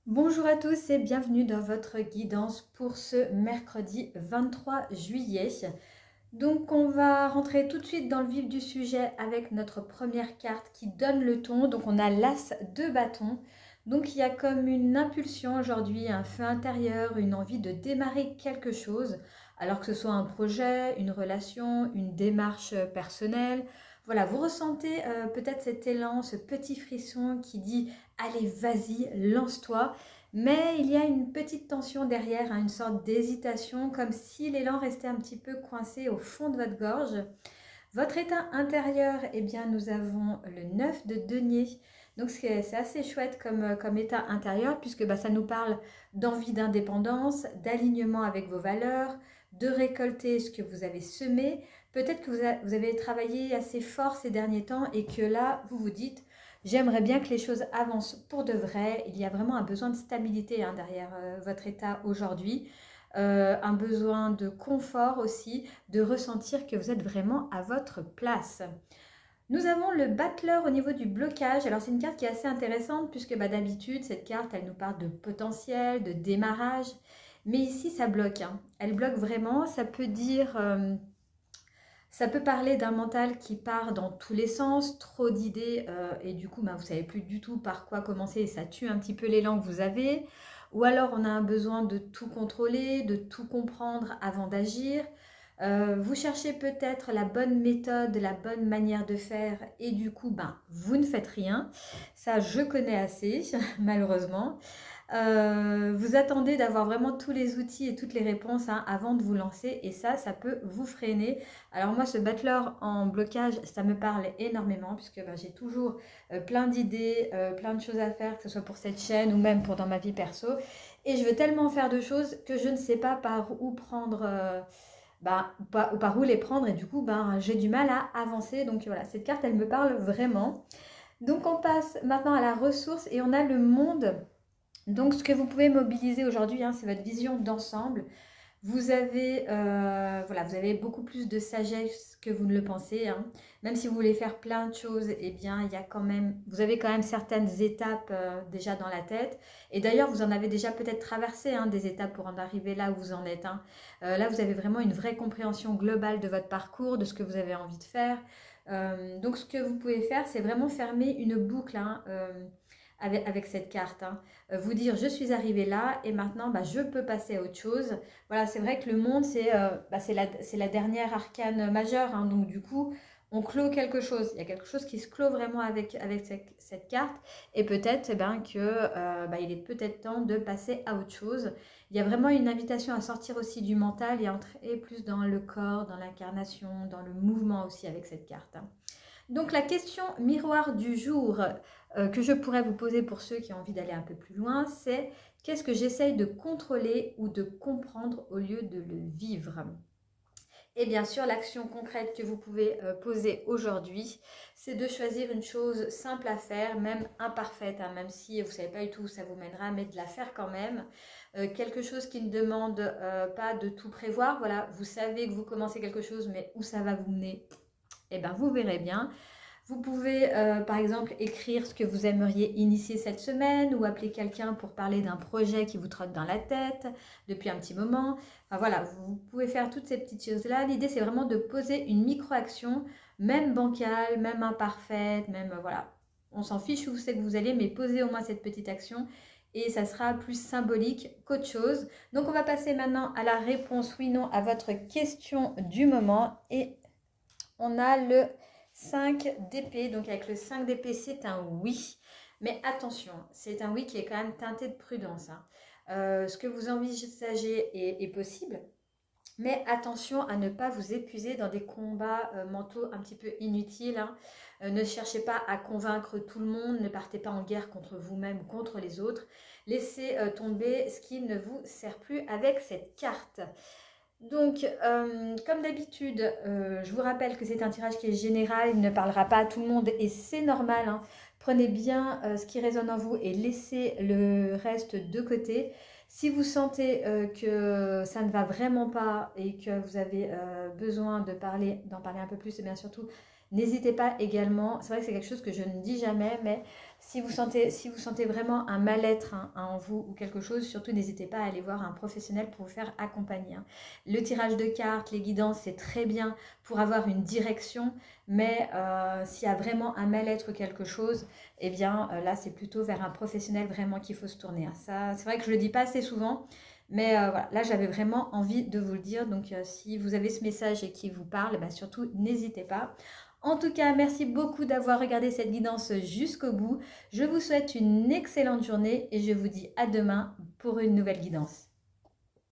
Bonjour à tous et bienvenue dans votre guidance pour ce mercredi 23 juillet. Donc on va rentrer tout de suite dans le vif du sujet avec notre première carte qui donne le ton. Donc on a l'As de bâton. Donc il y a comme une impulsion aujourd'hui, un feu intérieur, une envie de démarrer quelque chose. Alors que ce soit un projet, une relation, une démarche personnelle. Voilà, vous ressentez peut-être cet élan, ce petit frisson qui dit allez, vas-y, lance-toi. Mais il y a une petite tension derrière, hein, une sorte d'hésitation, comme si l'élan restait un petit peu coincé au fond de votre gorge. Votre état intérieur, eh bien, nous avons le 9 de denier. Donc c'est assez chouette comme état intérieur, puisque ça nous parle d'envie d'indépendance, d'alignement avec vos valeurs, de récolter ce que vous avez semé. Peut-être que vous avez travaillé assez fort ces derniers temps et que là, vous vous dites, j'aimerais bien que les choses avancent pour de vrai. Il y a vraiment un besoin de stabilité derrière votre état aujourd'hui. Un besoin de confort aussi, de ressentir que vous êtes vraiment à votre place. Nous avons le battleur au niveau du blocage. Alors c'est une carte qui est assez intéressante puisque d'habitude cette carte elle nous parle de potentiel, de démarrage. Mais ici ça bloque, hein. Elle bloque vraiment, ça peut dire... ça peut parler d'un mental qui part dans tous les sens, trop d'idées et du coup vous ne savez plus du tout par quoi commencer et ça tue un petit peu l'élan que vous avez. Ou alors on a un besoin de tout contrôler, de tout comprendre avant d'agir. Vous cherchez peut-être la bonne méthode, la bonne manière de faire et du coup vous ne faites rien. Ça je connais assez malheureusement. Vous attendez d'avoir vraiment tous les outils et toutes les réponses avant de vous lancer et ça peut vous freiner. Alors moi ce battleur en blocage ça me parle énormément puisque j'ai toujours plein d'idées, plein de choses à faire, que ce soit pour cette chaîne ou même pour dans ma vie perso et je veux tellement faire de choses que je ne sais pas par où prendre par où les prendre et du coup j'ai du mal à avancer. Donc voilà, cette carte elle me parle vraiment. Donc on passe maintenant à la ressource et on a le monde. Donc, ce que vous pouvez mobiliser aujourd'hui, c'est votre vision d'ensemble. Vous avez, vous avez beaucoup plus de sagesse que vous ne le pensez, hein. Même si vous voulez faire plein de choses, eh bien, il y a quand même, vous avez quand même certaines étapes déjà dans la tête. Et d'ailleurs, vous en avez déjà peut-être traversé des étapes pour en arriver là où vous en êtes, hein. Là, vous avez vraiment une vraie compréhension globale de votre parcours, de ce que vous avez envie de faire. Donc, ce que vous pouvez faire, c'est vraiment fermer une boucle, avec cette carte, hein. Vous dire je suis arrivé là et maintenant je peux passer à autre chose. Voilà, c'est vrai que le monde c'est la dernière arcane majeure, hein. Donc du coup on clôt quelque chose, il y a quelque chose qui se clôt vraiment avec cette carte et peut-être que il est peut-être temps de passer à autre chose. Il y a vraiment une invitation à sortir aussi du mental et entrer plus dans le corps, dans l'incarnation, dans le mouvement aussi avec cette carte, hein. Donc la question miroir du jour que je pourrais vous poser pour ceux qui ont envie d'aller un peu plus loin, c'est qu'est-ce que j'essaye de contrôler ou de comprendre au lieu de le vivre? Et bien sûr, l'action concrète que vous pouvez poser aujourd'hui, c'est de choisir une chose simple à faire, même imparfaite, hein, même si vous ne savez pas du tout où ça vous mènera, mais de la faire quand même. Quelque chose qui ne demande pas de tout prévoir. Voilà, vous savez que vous commencez quelque chose, mais où ça va vous mener, eh bien, vous verrez bien. Vous pouvez par exemple écrire ce que vous aimeriez initier cette semaine ou appeler quelqu'un pour parler d'un projet qui vous trotte dans la tête depuis un petit moment. Enfin voilà, vous pouvez faire toutes ces petites choses-là. L'idée c'est vraiment de poser une micro-action, même bancale, même imparfaite, même voilà. On s'en fiche où c'est que vous allez, mais posez au moins cette petite action et ça sera plus symbolique qu'autre chose. Donc on va passer maintenant à la réponse oui-non à votre question du moment et on a le 5 d'épée. Donc avec le 5 d'épée, c'est un oui. Mais attention, c'est un oui qui est quand même teinté de prudence, hein. Ce que vous envisagez est possible. Mais attention à ne pas vous épuiser dans des combats mentaux un petit peu inutiles, hein. Ne cherchez pas à convaincre tout le monde. Ne partez pas en guerre contre vous-même ou contre les autres. Laissez tomber ce qui ne vous sert plus avec cette carte. Donc, comme d'habitude, je vous rappelle que c'est un tirage qui est général, il ne parlera pas à tout le monde et c'est normal, hein. Prenez bien ce qui résonne en vous et laissez le reste de côté. Si vous sentez que ça ne va vraiment pas et que vous avez besoin d'en parler un peu plus, et bien surtout, n'hésitez pas également. C'est vrai que c'est quelque chose que je ne dis jamais, mais Si vous sentez vraiment un mal-être en vous ou quelque chose, surtout n'hésitez pas à aller voir un professionnel pour vous faire accompagner. Le tirage de cartes, les guidances, c'est très bien pour avoir une direction, mais s'il y a vraiment un mal-être ou quelque chose, eh bien là, c'est plutôt vers un professionnel vraiment qu'il faut se tourner. Ça, c'est vrai que je ne le dis pas assez souvent, mais voilà, là, j'avais vraiment envie de vous le dire. Donc, si vous avez ce message et qui vous parle, bah, surtout, n'hésitez pas. En tout cas, merci beaucoup d'avoir regardé cette guidance jusqu'au bout. Je vous souhaite une excellente journée et je vous dis à demain pour une nouvelle guidance.